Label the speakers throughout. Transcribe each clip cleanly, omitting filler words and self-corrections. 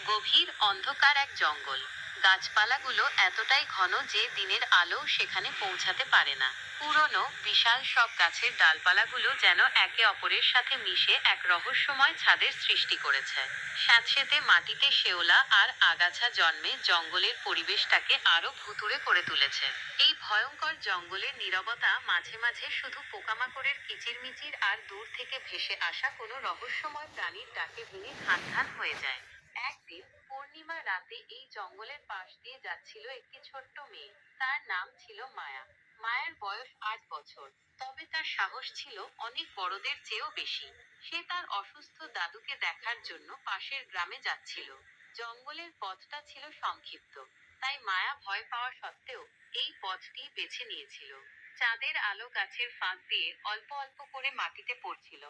Speaker 1: গভীর অন্ধকার এক জঙ্গল। গাছপালাগুলো এতটাই ঘন যে দিনের আলো সেখানে পৌঁছাতে পারে না। পুরনো বিশাল সব গাছের ডালপালাগুলো যেন একে অপরের সাথে মিশে এক রহস্যময় ছাদের সৃষ্টি করেছে। স্যাঁতসেঁতে মাটিতে শেওলা আর আগাছা জন্মে জঙ্গলের পরিবেশটাকে আরো ভুতুড়ে করে তুলেছে। এই ভয়ঙ্কর জঙ্গলের নীরবতা মাঝে মাঝে শুধু পোকামাকড়ের কিচিরমিচির আর দূর থেকে ভেসে আসা কোনো রহস্যময় প্রাণীর ডাকে ভেঙে খান খান হয়ে যায়। একদিন পূর্ণিমা রাতে এই জঙ্গলের পাশ দিয়ে যাচ্ছিল একটি ছোট্ট মেয়ে। তার নাম ছিল মায়া। মায়ার বয়স 8 বছর। তবে তার সাহস ছিল অনেক বড়দের চেয়েও বেশি। সে তার অসুস্থ দাদুকে দেখার জন্য পাশের গ্রামে যাচ্ছিল। জঙ্গলের পথটা ছিল সংক্ষিপ্ত, তাই মায়া ভয় পাওয়া সত্ত্বেও এই পথটি বেছে নিয়েছিল। চাঁদের আলো গাছের ফাঁক দিয়ে অল্প অল্প করে মাটিতে পড়ছিল,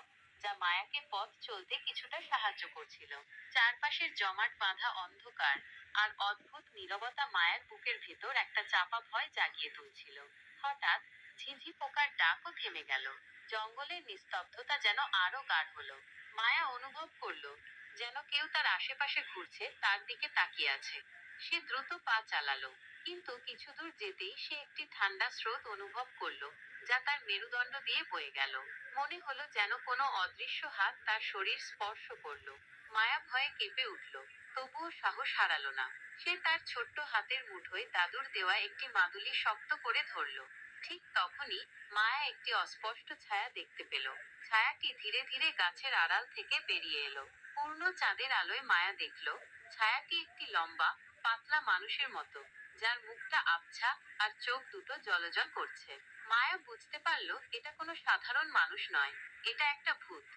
Speaker 1: যা মায়াকে পথ চলতে কিছুটা সাহায্য করছিল। চারপাশের জমাট বাঁধা অন্ধকার আর অদ্ভুত নীরবতা মায়ের বুকের ভেতর একটা চাপা ভয় জাগিয়ে তুলছিল। হঠাৎ ঝিঁঝি পোকার ডাকও থেমে গেল। জঙ্গলের নিস্তব্ধতা যেন আরো গাঢ় হলো। মায়া অনুভব করলো যেন কেউ তার আশেপাশে ঘুরছে, তার দিকে তাকিয়ে আছে। সে দ্রুত পা চালালো, কিন্তু কিছু দূর যেতেই সে একটি ঠান্ডা স্রোত অনুভব করলো, যা তার মেরুদণ্ড দিয়ে বয়ে গেল। মনে হলো যেন কোনো অদৃশ্য হাত তার শরীর স্পর্শ করলো। মায়া ভয়ে কেঁপে উঠল, তবুও সাহস হারালো না। সে তার ছোট্ট হাতের মুঠোয় দাদুর দেওয়া একটি মাদুলি শক্ত করে ধরল। ঠিক তখনই মায়া একটি অস্পষ্ট ছায়া দেখতে পেল। ছায়াটি ধীরে ধীরে গাছের আড়াল থেকে বেরিয়ে এলো। পূর্ণ চাঁদের আলোয় মায়া দেখল ছায়াটি একটি লম্বা, পাতলা মানুষের মতো, যার মুখটা আবছা আর চোখ দুটো জ্বলজ্বল করছে। মায়া বুঝতে পারল এটা কোনো সাধারণ মানুষ নয়, এটা একটা ভূত।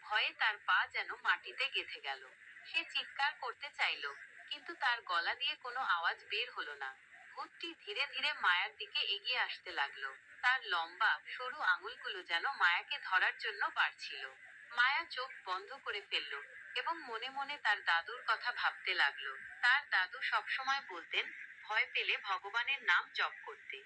Speaker 1: ভয়ে তার পা যেন মাটিতে গেঁথে গেল। সে চিৎকার করতে চাইল, কিন্তু তার গলা দিয়ে কোনো আওয়াজ বের হলো না। ভূতটি ধীরে ধীরে মায়ার দিকে এগিয়ে আসতে লাগলো। তার লম্বা সরু আঙুলগুলো যেন মায়াকে ধরার জন্য বাড়ছিল। মায়া চোখ বন্ধ করে ফেলল এবং মনে মনে তার দাদুর কথা ভাবতে লাগলো। তার দাদু সবসময় বলতেন, ভয় পেলে ভগবানের নাম জপ করতে।